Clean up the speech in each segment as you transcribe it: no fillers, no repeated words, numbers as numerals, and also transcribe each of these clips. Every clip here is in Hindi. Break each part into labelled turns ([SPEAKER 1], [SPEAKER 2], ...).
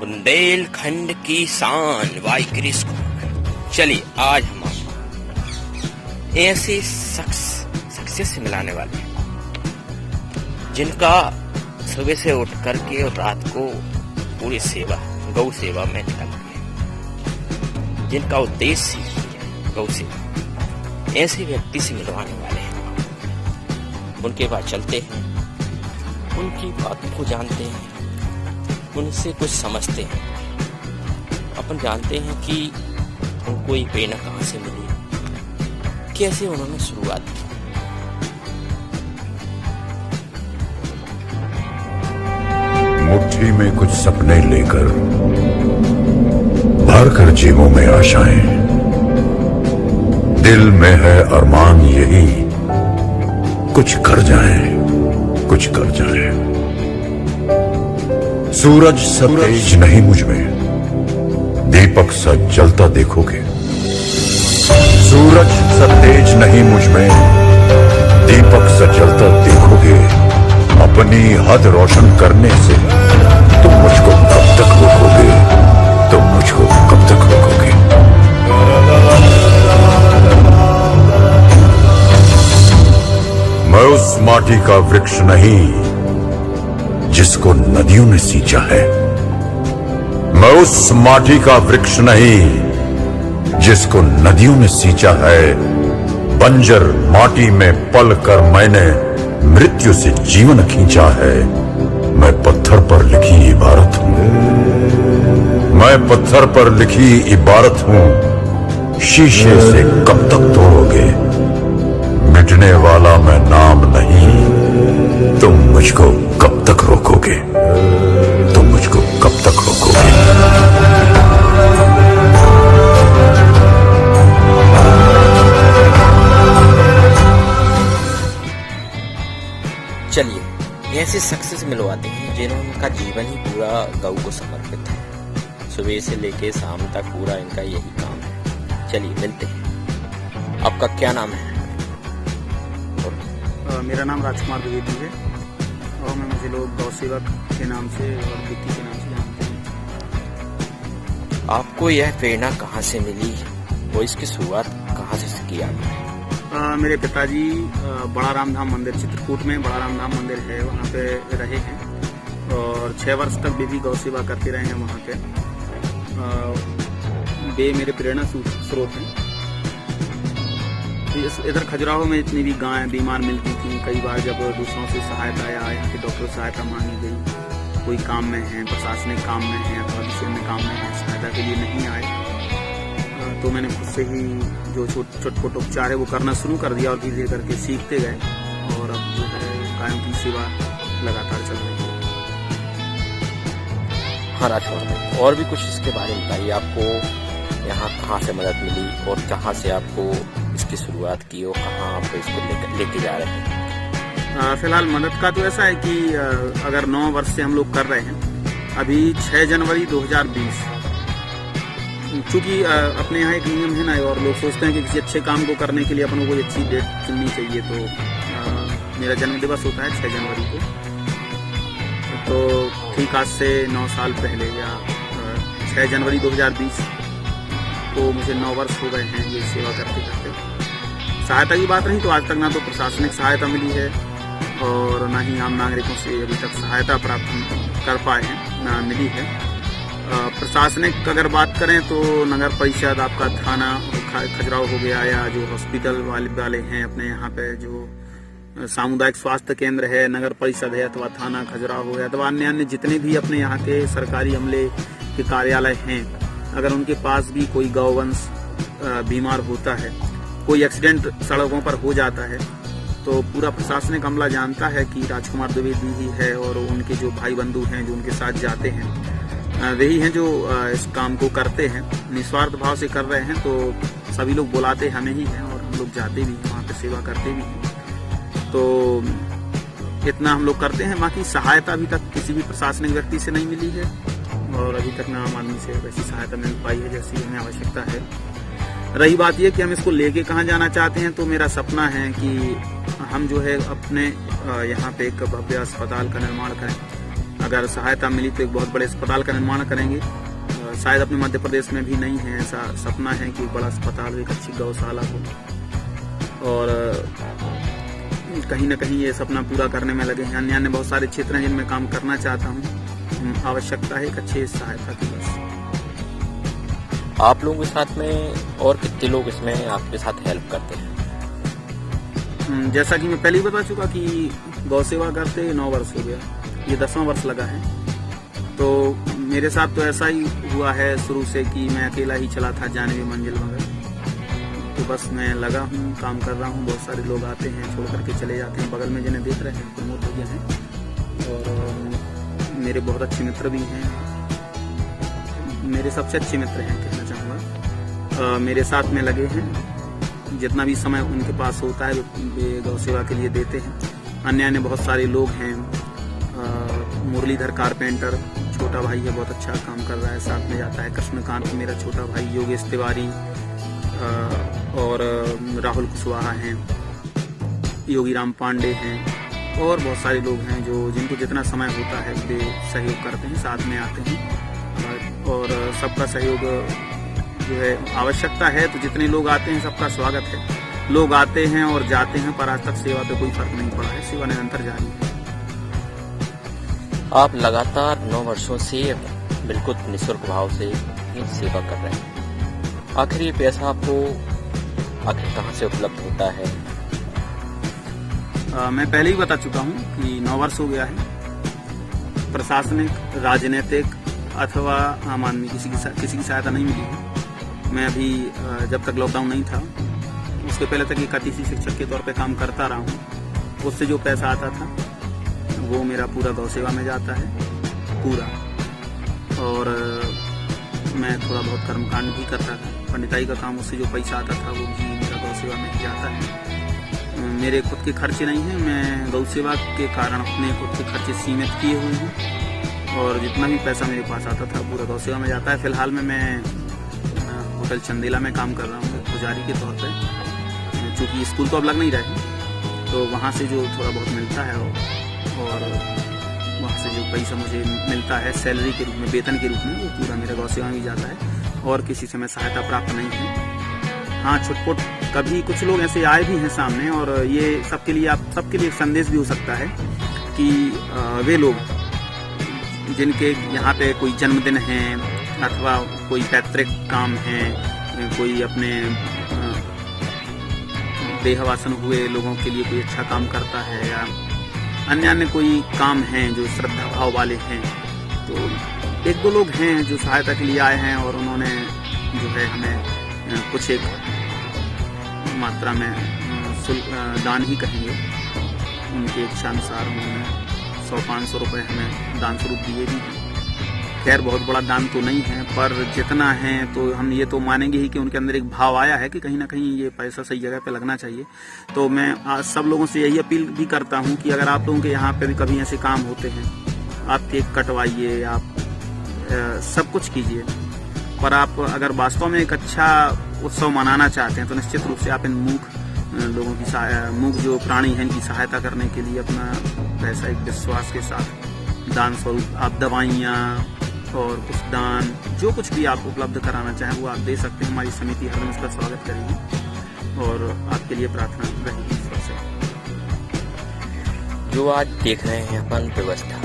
[SPEAKER 1] बुंदेलखंड की शान वाई कृष्ण। चलिए आज हम आपको ऐसे शख्स से मिलाने वाले हैं जिनका सुबह से उठ करके और रात को पूरी सेवा गौ सेवा में निकलती है, जिनका उद्देश्य गौ सेवा। ऐसे व्यक्ति से मिलवाने वाले हैं, उनके पास चलते हैं, उनकी बातों को जानते हैं, उनसे कुछ समझते हैं। अपन जानते हैं कि उनको ये प्रेरणा कहाँ से मिली, कैसे उन्होंने शुरुआत की।
[SPEAKER 2] मुट्ठी में कुछ सपने लेकर भर कर जेबों में आशाएं, दिल में है अरमान यही कुछ कर जाएं, कुछ कर जाएं। सूरज सा तेज नहीं मुझ में, दीपक सा जलता देखोगे। सूरज सा तेज नहीं मुझ में, दीपक सा जलता देखोगे। अपनी हद रोशन करने से तुम मुझको कब तक रोकोगे, तुम मुझको कब तक रोकोगे। मैं उस माटी का वृक्ष नहीं जिसको नदियों ने सींचा है। मैं उस माटी का वृक्ष नहीं जिसको नदियों ने सींचा है। बंजर माटी में पल कर मैंने मृत्यु से जीवन खींचा है। मैं पत्थर पर लिखी इबारत हूं, मैं पत्थर पर लिखी इबारत हूं। शीशे से कब तक तोड़ोगे, मिटने वाला मैं नाम नहीं। तुम मुझको कब तक रोकोगे, तुम मुझको कब तक रोकोगे।
[SPEAKER 1] चलिए ऐसे शख्स से मिलवाते हैं जिनका जीवन ही पूरा गौ को समर्पित है। सुबह से लेके शाम तक पूरा इनका यही काम है। चलिए मिलते हैं। आपका क्या नाम है?
[SPEAKER 3] मेरा नाम राजकुमार द्विवेदी है और मुझे लोग गौ सेवक के नाम से और विक्की के नाम से जानते हैं।
[SPEAKER 1] आपको यह प्रेरणा कहाँ से मिली और इसकी शुरुआत कहाँ से किया?
[SPEAKER 3] मेरे पिताजी बड़ा रामधाम मंदिर चित्रकूट में बड़ा रामधाम मंदिर है, वहाँ पे रहे हैं और 6 वर्ष तक वे भी गौ सेवा करते रहे हैं वहाँ पे। वे मेरे प्रेरणा स्रोत हैं। इधर खजुराहो में जितनी भी गायें बीमार मिलती थी, कई बार जब दूसरों से सहायता या यहाँ के डॉक्टर सहायता मांगी गई, कोई काम में है, प्रशासनिक काम में है अथवा दूसरे में काम में है, सहायता के लिए नहीं आए, तो मैंने खुद से ही जो छोटे उपचार है वो करना शुरू कर दिया और धीरे धीरे करके सीखते गए और अब जो है गायों की सेवा लगातार चल रही है।
[SPEAKER 1] हाँ राजकुमार, और भी कुछ इसके बारे में बताइए। आपको यहाँ कहाँ से मदद मिली और कहाँ से आपको इसकी शुरुआत की और कहाँ आप इसको लेके जा रहे हैं?
[SPEAKER 3] फिलहाल मदद का तो ऐसा है कि अगर 9 वर्ष से हम लोग कर रहे हैं, अभी 6 जनवरी 2020, चूंकि अपने यहाँ एक नियम है ना और लोग सोचते हैं कि किसी अच्छे काम को करने के लिए अपन को कोई अच्छी डेट चुननी चाहिए, तो मेरा जन्म दिवस होता है 6 जनवरी को। तो ठीक आज से 9 साल पहले या 6 जनवरी 2020 को मुझे 9 वर्ष हो गए हैं ये सेवा करते करते। सहायता की बात रही तो आज तक ना तो प्रशासनिक सहायता मिली है और ना ही आम नागरिकों से अभी तक सहायता प्राप्त कर पाए हैं, ना मिली है। प्रशासनिक अगर बात करें तो नगर परिषद, आपका थाना खजुराहो हो गया, या जो हॉस्पिटल वाले हैं अपने यहाँ पे, जो सामुदायिक स्वास्थ्य केंद्र है, नगर परिषद है अथवा थाना खजुराहो है अथवा अन्य अन्य जितने भी अपने यहाँ के सरकारी अमले के कार्यालय हैं, अगर उनके पास भी कोई गौवंश बीमार होता है, कोई एक्सीडेंट सड़कों पर हो जाता है, तो पूरा प्रशासनिक अमला जानता है कि राजकुमार द्विवेदी ही है और उनके जो भाई बंधु हैं जो उनके साथ जाते हैं, वही हैं जो इस काम को करते हैं, निस्वार्थ भाव से कर रहे हैं। तो सभी लोग बुलाते हमें ही हैं और हम लोग जाते भी हैं, वहाँ पे सेवा करते भी हैं। तो इतना हम लोग करते हैं। बाकी सहायता अभी तक किसी भी प्रशासनिक व्यक्ति से नहीं मिली है और अभी तक ना आम आदमी से वैसी सहायता मिल पाई है जैसी हमें आवश्यकता है। रही बात यह कि हम इसको लेके कहाँ जाना चाहते हैं, तो मेरा सपना है कि हम जो है अपने यहाँ पे एक भव्य अस्पताल का निर्माण करें अगर सहायता मिली तो एक बहुत बड़े अस्पताल का निर्माण करेंगे। शायद अपने मध्य प्रदेश में भी नहीं है, ऐसा सपना है कि एक बड़ा अस्पताल, एक अच्छी गौशाला हो, और कहीं ना कहीं ये सपना पूरा करने में लगे हैं। अन्य बहुत सारे क्षेत्र हैं जिनमें काम करना चाहता हूँ। आवश्यकता है एक अच्छी सहायता की बस।
[SPEAKER 1] आप लोगों के साथ में और कितने लोग इसमें आपके साथ हेल्प करते हैं?
[SPEAKER 3] जैसा कि मैं पहले ही बता चुका कि गौ सेवा करते 9 वर्ष हो गया, ये 10वां वर्ष लगा है। तो मेरे साथ तो ऐसा ही हुआ है शुरू से कि मैं अकेला ही चला था जानवी मंजिल वगैरह। तो बस मैं लगा हूँ, काम कर रहा हूँ। बहुत सारे लोग आते हैं, छोड़ करके चले जाते हैं। बगल में जिन्हें देख रहे हैं प्रमोद भैया हैं, और मेरे बहुत अच्छे मित्र भी हैं, मेरे सबसे अच्छे मित्र हैं कहना चाहूँगा। मेरे साथ में लगे हैं, जितना भी समय उनके पास होता है वे गौ सेवा के लिए देते हैं। अन्य बहुत सारे लोग हैं। मुरलीधर कारपेंटर छोटा भाई है, बहुत अच्छा काम कर रहा है, साथ में जाता है। कृष्णकांत मेरा छोटा भाई, योगेश तिवारी और राहुल कुशवाहा हैं, योगी राम पांडे हैं, और बहुत सारे लोग हैं जो जिनको जितना समय होता है वे सहयोग करते हैं, साथ में आते हैं। और सबका सहयोग जो है आवश्यकता है, तो जितने लोग आते हैं सबका स्वागत है। लोग आते हैं और जाते हैं, पर आज तक सेवा पे कोई फर्क नहीं पड़ा है, सेवा निरंतर जारी है।
[SPEAKER 1] आप लगातार 9 वर्षों से बिल्कुल निःशुल्क भाव से सेवा कर रहे हैं। आखिर ये पैसा आपको आखिर कहाँ से उपलब्ध होता है?
[SPEAKER 3] मैं पहले ही बता चुका हूँ कि 9 वर्ष हो गया है। प्रशासनिक, राजनीतिक अथवा आम आदमी किसी की सहायता नहीं मिली है। मैं अभी जब तक लॉकडाउन नहीं था उसके पहले तक एक अतिथि शिक्षक के तौर पे काम करता रहा हूँ। उससे जो पैसा आता था वो मेरा पूरा गौ सेवा में जाता है पूरा, और मैं थोड़ा बहुत कर्मकांड भी करता था। पंडिताई का काम, उससे जो पैसा आता था वो भी मेरा गौ सेवा में ही जाता है। मेरे खुद के खर्चे नहीं हैं, मैं गौ सेवा के कारण अपने खुद के खर्चे सीमित किए हुए हैं, और जितना भी पैसा मेरे पास आता था पूरा गौ सेवा में जाता है। फिलहाल में मैं होटल चंदेला में काम कर रहा हूँ पुजारी के तौर पे, क्योंकि स्कूल तो अब लग नहीं रहे, तो वहाँ से जो थोड़ा बहुत मिलता है और वहाँ से जो पैसा मुझे मिलता है सैलरी के रूप में, वेतन के रूप में, वो पूरा मेरा गौ सेवा में जाता है, और किसी से मैं सहायता प्राप्त नहीं है। हाँ, छुटपुट कभी कुछ लोग ऐसे आए भी हैं सामने, और ये सबके लिए, आप सबके लिए एक संदेश भी हो सकता है कि वे लोग जिनके यहाँ पे कोई जन्मदिन है अथवा कोई पैतृक काम है, कोई अपने देहवासन हुए लोगों के लिए कोई अच्छा काम करता है, या अन्य कोई काम हैं जो श्रद्धा भाव वाले हैं, तो 1-2 लोग हैं जो सहायता के लिए आए हैं, और उन्होंने जो है हमें कुछ एक मात्रा में दान ही कहेंगे, उनकी इच्छा अनुसार उन्होंने 100-500 रुपये हमें दान स्वरूप दिए भी हैं। खैर बहुत बड़ा दान तो नहीं है, पर जितना है तो हम ये तो मानेंगे ही कि उनके अंदर एक भाव आया है कि कहीं ना कहीं ये पैसा सही जगह पे लगना चाहिए। तो मैं आज सब लोगों से यही अपील भी करता हूँ कि अगर आप लोगों के यहाँ पे भी कभी ऐसे काम होते हैं, आप केक कटवाइए, आप सब कुछ कीजिए, पर आप अगर वास्तव में एक अच्छा उत्सव मनाना चाहते हैं तो निश्चित रूप से आप इन मूक लोगों की मूक जो प्राणी हैं इनकी सहायता करने के लिए अपना पैसा एक विश्वास के साथ दान स्वरूप आप दवाइयाँ और कुछ दान, जो कुछ भी आप उपलब्ध कराना चाहें वो आप दे सकते हैं। हमारी समिति हर दिन इसका स्वागत करेगी और आपके लिए प्रार्थना रहेगी ईश्वर से।
[SPEAKER 1] जो आज देख रहे हैं अपन व्यवस्था,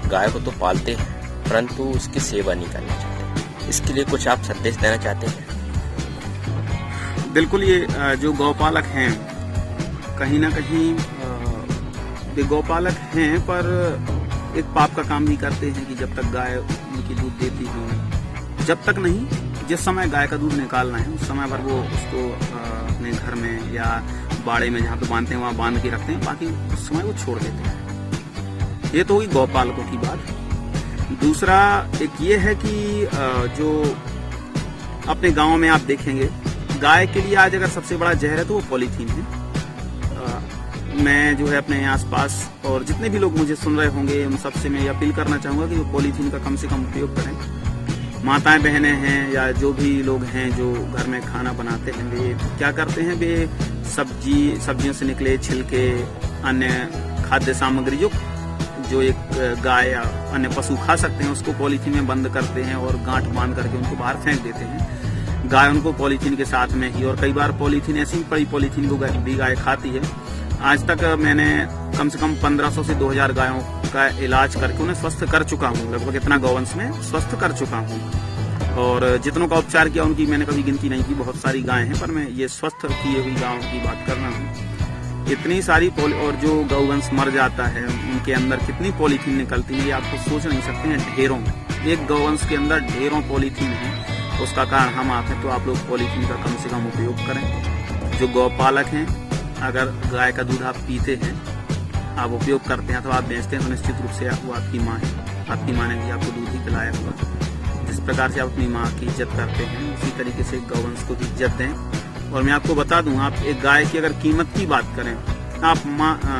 [SPEAKER 1] गाय को तो पालते हैं परंतु उसकी सेवा नहीं करना चाहते, इसके लिए कुछ आप संदेश देना चाहते हैं?
[SPEAKER 3] बिल्कुल, ये जो गौपालक हैं कहीं ना कहीं वे गौपालक हैं, पर एक पाप का काम भी करते हैं कि जब तक गाय उनकी दूध देती है, जब तक नहीं, जिस समय गाय का दूध निकालना है उस समय पर वो उसको अपने घर में या बाड़े में जहाँ पे बांधते हैं वहाँ बांध के रखते हैं, बाकी उस समय वो छोड़ देते हैं। ये तो हुई गौपालकों की बात। दूसरा एक ये है कि जो अपने गांव में आप देखेंगे, गाय के लिए आज अगर सबसे बड़ा जहर है तो वो पॉलीथीन है। मैं जो है अपने आसपास और जितने भी लोग मुझे सुन रहे होंगे उन सबसे मैं अपील करना चाहूँगा कि वो पॉलीथीन का कम से कम उपयोग करें। माताएं बहनें हैं या जो भी लोग हैं जो घर में खाना बनाते हैं, वे क्या करते हैं, वे सब्जियों से निकले छिलके, अन्य खाद्य सामग्री जो जो एक गाय या अन्य पशु खा सकते हैं उसको पॉलीथीन में बंद करते हैं और गांठ बांध करके उनको बाहर फेंक देते हैं। गाय उनको पॉलीथीन के साथ में ही, और कई बार पॉलीथीन ऐसी पड़ी पॉलीथीन को भी गाय खाती है। आज तक मैंने कम से कम 1500 से 2000 गायों का इलाज करके उन्हें स्वस्थ कर चुका हूँ। लगभग इतना गौवंश में स्वस्थ कर चुका हूँ, और जितनों का उपचार किया उनकी मैंने कभी गिनती नहीं की। बहुत सारी गायें हैं, पर मैं ये स्वस्थ किए हुई गायों की बात कर रहा हूँ। इतनी सारी और जो गौवंश मर जाता है उनके अंदर कितनी पॉलीथीन निकलती है, ये आप तो सोच नहीं सकते हैं। ढेरों, एक गौवंश के अंदर ढेरों पॉलीथीन है। उसका कारण हम आप हैं, तो आप लोग पॉलीथीन का कम से कम उपयोग करें। जो गौपालक हैं, अगर गाय का दूध आप पीते हैं, आप उपयोग करते हैं, तो आप बेचते हैं, तो निश्चित रूप से वो आपकी माँ है। आपकी माँ ने भी आपको दूध ही पिलाया होगा। जिस प्रकार से आप अपनी माँ की इज्जत करते हैं, उसी तरीके से गौवंश को भी इज्जत दें। और मैं आपको बता दूं, आप एक गाय की अगर कीमत की बात करें, आप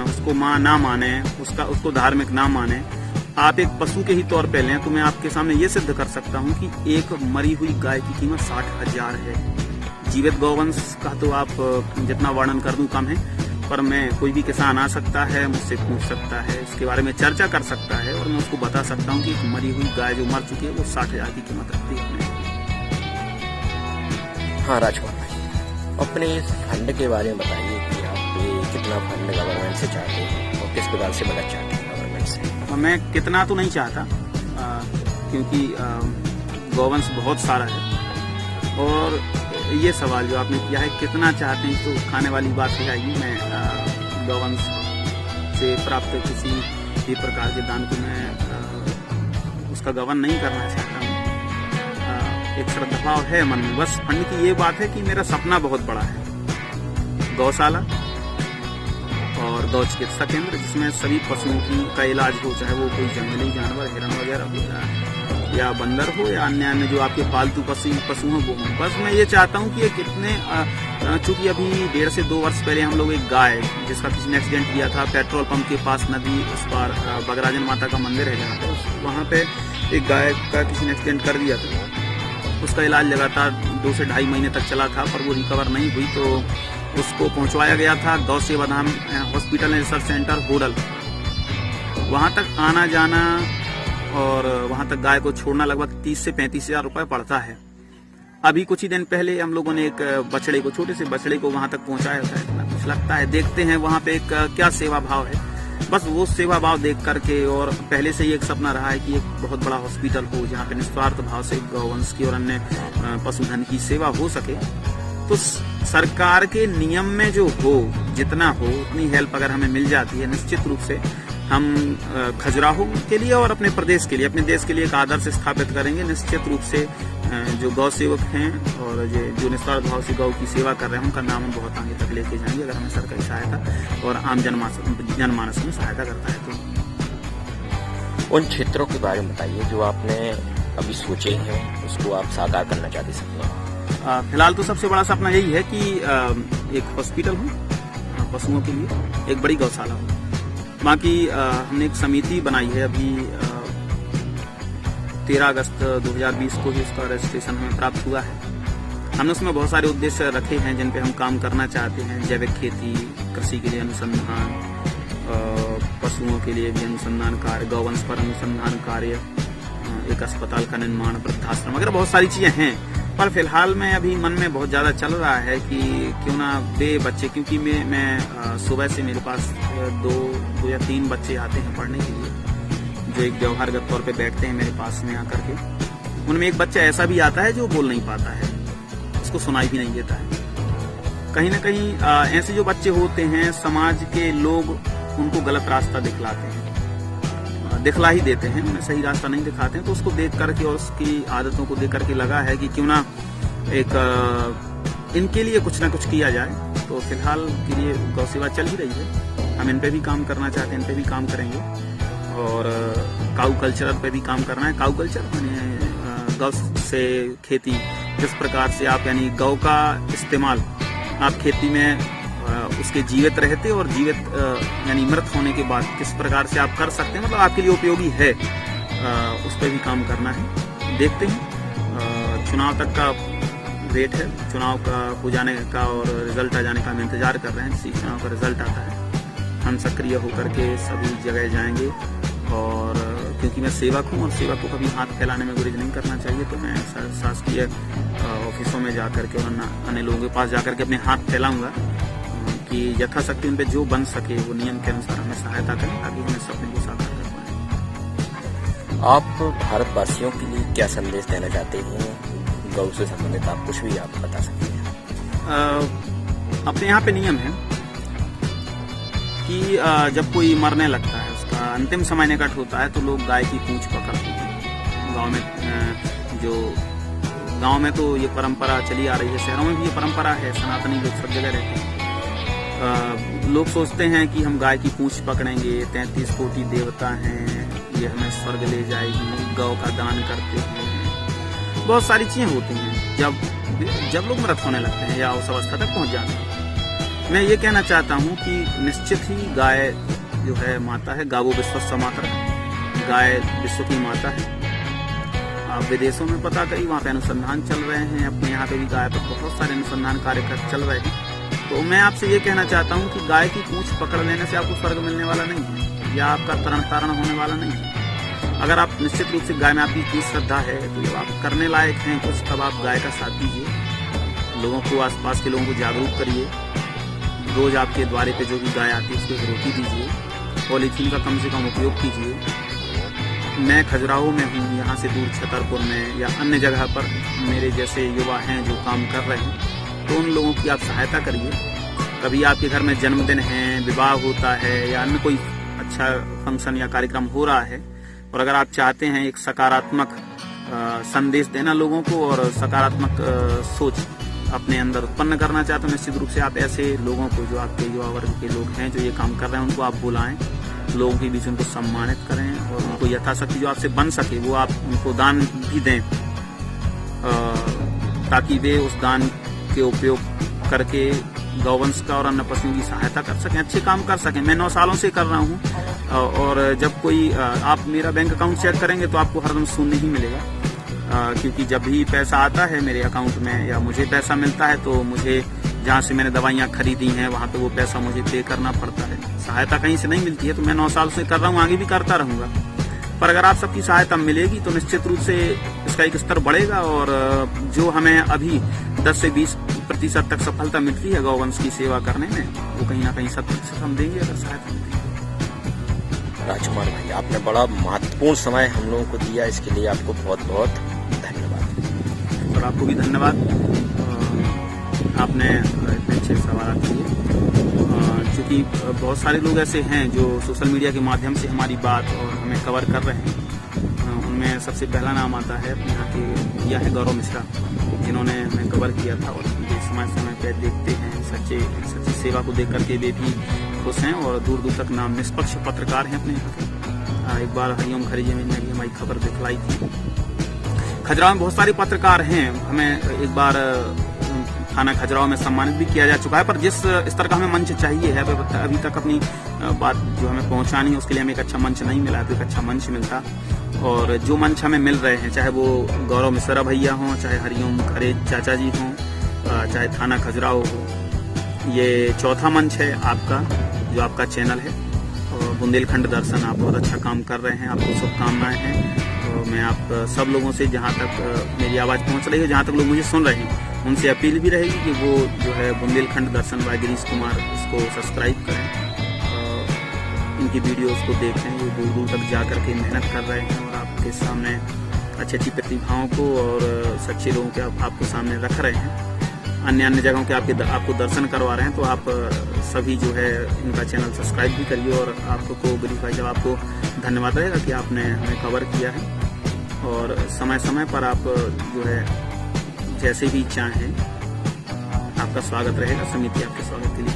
[SPEAKER 3] उसको माँ ना माने, उसको धार्मिक ना माने, आप एक पशु के ही तौर पे लें, तो मैं आपके सामने ये सिद्ध कर सकता हूँ कि एक मरी हुई गाय की कीमत 60,000 है। जीवित गौवंश का तो आप जितना वर्णन कर दूं कम है, पर मैं कोई भी किसान आ सकता है, मुझसे पूछ सकता है, इसके बारे में चर्चा कर सकता है, और मैं उसको बता सकता हूँ कि एक मरी हुई गाय जो मर चुकी है वो 60,000 की कीमत रखती है।
[SPEAKER 1] हाँ राजकुमार भाई, अपने इस फंड के बारे में बताइए कि आप कितना फंड गवर्नमेंट से चाहते हैं और किस प्रकार से मदद चाहते हैं गवर्नमेंट से।
[SPEAKER 3] मैं कितना तो नहीं चाहता, क्योंकि गौवंश बहुत सारा है, और ये सवाल जो आपने किया है कितना चाहते हैं, तो खाने वाली बात हो जाएगी। मैं गौवंश से प्राप्त किसी भी प्रकार के दान को मैं उसका गबन नहीं करना चाहता हूँ। एक श्रद्धाभाव है मन में। बस फंड की ये बात है कि मेरा सपना बहुत बड़ा है। गौशाला और गौ चिकित्सा केंद्र, जिसमें सभी पशुओं का इलाज हो, चाहे वो कोई जंगली जानवर, हिरण वगैरह हो, या बंदर हो, या अन्य जो आपके पालतू पशु हो, वो हो। बस मैं ये चाहता हूँ कि ये कितने, चूंकि अभी 1.5 से 2 वर्ष पहले हम लोग एक गाय जिसका किसी ने एक्सीडेंट किया था, पेट्रोल पंप के पास नदी उस पार बगराजन माता का मंदिर है जहाँ पे, वहाँ पे एक गाय का किसी ने एक्सीडेंट कर दिया था। उसका इलाज लगातार 2 से 2.5 महीने तक चला था, पर वो रिकवर नहीं हुई, तो उसको पहुंचवाया गया था Gau Seva Dham hospital and research centre Hodal. वहां तक आना जाना और वहां तक गाय को छोड़ना लगभग 30 से 35 हजार रुपए पड़ता है। अभी कुछ ही दिन पहले हम लोगों ने एक बछड़े को, छोटे से बछड़े को वहां तक पहुंचाया था। इतना कुछ लगता है, देखते हैं वहां पे एक क्या सेवा भाव है। बस वो सेवा भाव देख करके, और पहले से ही एक सपना रहा है कि एक बहुत बड़ा हॉस्पिटल हो जहाँ पे निस्वार्थ भाव से गौवंश की और अन्य पशुधन की सेवा हो सके। तो सरकार के नियम में जो हो, जितना हो उतनी हेल्प अगर हमें मिल जाती है, निश्चित रूप से हम खजुराहो के लिए और अपने प्रदेश के लिए, अपने देश के लिए एक आदर्श स्थापित करेंगे। निश्चित रूप से जो गौ सेवक हैं और जो निस्वार्थ भाव से गौ की सेवा कर रहे हैं, उनका नाम हम बहुत आगे तक लेके जाएंगे, अगर हमें सरकारी सहायता और आम जनमानस में सहायता करता है तो।
[SPEAKER 1] उन क्षेत्रों के बारे में बताइए जो आपने अभी सोचे हैं, उसको आप साकार करना चाहते सपने।
[SPEAKER 3] फिलहाल तो सबसे बड़ा सपना यही है कि एक हॉस्पिटल हो पशुओं के लिए, एक बड़ी गौशाला हो। बाकी हमने एक समिति बनाई है, अभी 13 अगस्त 2020 को ही उसका रजिस्ट्रेशन हमें प्राप्त हुआ है। हमने उसमें बहुत सारे उद्देश्य रखे हैं जिन पे हम काम करना चाहते हैं। जैविक खेती, कृषि के लिए अनुसंधान, पशुओं के लिए भी अनुसंधान कार्य, गौवंश पर अनुसंधान कार्य, एक अस्पताल का निर्माण, वृद्धाश्रम वगैरह बहुत सारी चीजें हैं। पर फिलहाल में अभी मन में बहुत ज्यादा चल रहा है कि क्यों ना वे बच्चे, क्योंकि मैं सुबह से मेरे पास 2 या 3 बच्चे आते हैं पढ़ने के लिए, जो एक व्यवहारगत तौर पे बैठते हैं मेरे पास में आकर के। उनमें एक बच्चा ऐसा भी आता है जो बोल नहीं पाता है, उसको सुनाई भी नहीं देता है। कहीं ना कहीं ऐसे जो बच्चे होते हैं, समाज के लोग उनको गलत रास्ता दिखलाते हैं, दिखला ही देते हैं, उन्हें सही रास्ता नहीं दिखाते हैं। तो उसको देख करके और उसकी आदतों को देख करके लगा है कि क्यों ना एक इनके लिए कुछ ना कुछ किया जाए। तो फिलहाल के लिए गौ सेवा चल ही रही है, हम इन पे भी काम करना चाहते हैं, इन पे भी काम करेंगे। और काऊ कल्चर पे भी काम करना है। काऊ कल्चर यानी गौ से खेती, जिस प्रकार से आप यानी गौ का इस्तेमाल आप खेती में उसके जीवित रहते और जीवित यानी मृत होने के बाद किस प्रकार से आप कर सकते हैं, मतलब आपके लिए उपयोगी है, उस पर भी काम करना है। देखते हैं, चुनाव तक का वेट है, चुनाव का हो जाने का और रिजल्ट आ जाने का हम इंतजार कर रहे हैं। जिस चुनाव का रिजल्ट आता है हम सक्रिय होकर के सभी जगह जाएंगे और क्योंकि मैं सेवक हूँ और सेवक को कभी हाथ फैलाने में गुरेज नहीं करना चाहिए, तो मैं शासकीय ऑफिसों में जा करके और अन्य लोगों के पास जा करके अपने हाथ फैलाऊंगा कि यथाशक्ति उन पर जो बन सके वो नियम के अनुसार हमें सहायता करें ताकि हमें सपने को साकार कर पाएं।
[SPEAKER 1] आप भारतवासियों के लिए क्या संदेश देना चाहते हैं? गौ से संबंधित आप कुछ भी आप बता सकते हैं।
[SPEAKER 3] अपने यहाँ पे नियम है कि जब कोई मरने लगता है, उसका अंतिम समय निकट होता है, तो लोग गाय की पूंछ पकड़ते हैं। गांव में तो ये परंपरा चली आ रही है, शहरों में भी ये परंपरा है, सनातनी लोग सब जगह रहते हैं। लोग सोचते हैं कि हम गाय की पूंछ पकड़ेंगे, 33 कोटि देवता हैं, ये हमें स्वर्ग ले जाएगी, गौ का दान करते हैं, बहुत सारी चीजें होती हैं। जब लोग मृत होने लगते हैं या उस अवस्था तक पहुंच जाते हैं, मैं ये कहना चाहता हूँ कि निश्चित ही गाय जो है माता है, गावो विश्वस्य मातरः, गाय विश्व की माता है। आप विदेशों में पता करिए, वहाँ पे अनुसंधान चल रहे हैं, अपने यहाँ पे भी गाय पर बहुत सारे अनुसंधान कार्य चल रहे हैं। तो मैं आपसे ये कहना चाहता हूँ कि गाय की पूंछ पकड़ लेने से आपको स्वर्ग मिलने वाला नहीं है या आपका तरण तारण होने वाला नहीं है। अगर आप निश्चित रूप से गाय में आपकी इतनी श्रद्धा है, तो जब आप करने लायक हैं कुछ, तब आप गाय का साथ दीजिए, लोगों को, आसपास के लोगों को जागरूक करिए। रोज आपके द्वारे पे जो भी गाय आती है उसको एक रोटी दीजिए, पॉलीथीन का कम से कम उपयोग कीजिए। मैं खजुराहो में हूँ, यहाँ से दूर छतरपुर में या अन्य जगह पर मेरे जैसे युवा हैं जो काम कर रहे हैं, तो उन लोगों की आप सहायता करिए। कभी आपके घर में जन्मदिन है, विवाह होता है या अन्य कोई अच्छा फंक्शन या कार्यक्रम हो रहा है, और अगर आप चाहते हैं एक सकारात्मक संदेश देना लोगों को और सकारात्मक सोच अपने अंदर उत्पन्न करना चाहते हैं, निश्चित रूप से आप ऐसे लोगों को, जो आपके युवा वर्ग के लोग हैं जो ये काम कर रहे हैं, उनको आप बुलाएं, लोगों के बीच उनको सम्मानित करें और उनको यथाशक्ति जो आपसे बन सके वो आप उनको दान भी दें, ताकि वे उस दान के उपयोग करके गौवंश का और अन्य पशुओं की सहायता कर सकें, अच्छे काम कर सकें। मैं 9 सालों से कर रहा हूँ, और जब कोई आप मेरा बैंक अकाउंट चेक करेंगे तो आपको हरदम शून्य ही मिलेगा, क्योंकि जब भी पैसा आता है मेरे अकाउंट में या मुझे पैसा मिलता है, तो मुझे जहाँ से मैंने दवाइयाँ खरीदी हैं वहाँ पे वो पैसा मुझे पे करना पड़ता है। सहायता कहीं से नहीं मिलती है, तो मैं 9 साल से कर रहा हूँ, आगे भी करता रहूँगा। पर अगर आप सबकी सहायता मिलेगी तो निश्चित रूप से इसका एक स्तर बढ़ेगा, और जो हमें अभी 10 से 20% तक सफलता मिलती है गौवंश की सेवा करने में, वो कहीं ना कहीं 70% हम देंगे अगर सहायता मिलेगी।
[SPEAKER 1] राजकुमार भाई, आपने बड़ा महत्वपूर्ण समय हम लोगों को दिया, इसके लिए आपको बहुत बहुत धन्यवाद।
[SPEAKER 3] और आपको भी धन्यवाद, आपने इतने अच्छे सवाल किए। क्योंकि बहुत सारे लोग ऐसे हैं जो सोशल मीडिया के माध्यम से हमारी बात और हमें कवर कर रहे हैं। उनमें सबसे पहला नाम आता है अपने यहाँ के किया है गौरव मिश्रा, जिन्होंने हमें कवर किया था और समय समय पर देखते हैं, सच्ची सेवा को देख करके वे भी खुश हैं और दूर दूर तक नाम निष्पक्ष पत्रकार हैं अपने यहाँ के। एक बार हरिओम खरीजे में हमारी खबर दिखलाई थी। खजुराहो में बहुत सारे पत्रकार हैं, हमें एक बार थाना खजुराहो में सम्मानित भी किया जा चुका है, पर जिस स्तर का हमें मंच चाहिए है अभी तक अपनी बात जो हमें पहुंचानी है उसके लिए हमें एक अच्छा मंच नहीं मिला है। तो एक अच्छा मंच मिलता, और जो मंच हमें मिल रहे हैं, चाहे वो गौरव मिश्रा भैया हों, चाहे हरिओम खरे चाचा जी हों, चाहे थाना खजुराहो हो, ये चौथा मंच है आपका, जो आपका चैनल है। और बुंदेलखंड दर्शन, आप बहुत अच्छा काम कर रहे हैं, आपको शुभकामनाएं हैं। और मैं आप सब लोगों से, जहाँ तक मेरी आवाज़ पहुँच रही है, जहाँ तक लोग मुझे सुन रहे हैं, उनसे अपील भी रहेगी कि वो जो है बुंदेलखंड दर्शन बाय गिरीश कुमार, इसको सब्सक्राइब करें, इनकी वीडियोस को देखें। वो दूर दूर तक जा करके मेहनत कर रहे हैं और आपके सामने अच्छी अच्छी प्रतिभाओं को और सच्चे लोगों के आपको सामने रख रहे हैं। अन्य जगहों के आपको दर्शन करवा रहे हैं, तो आप सभी जो है इनका चैनल सब्सक्राइब भी करिए। और आपको गिरीश भाई, जब आपको धन्यवाद रहेगा कि आपने हमें कवर किया है, और समय समय पर आप जो है जैसे भी चाहें आपका स्वागत रहेगा, समिति आपके स्वागत के लिए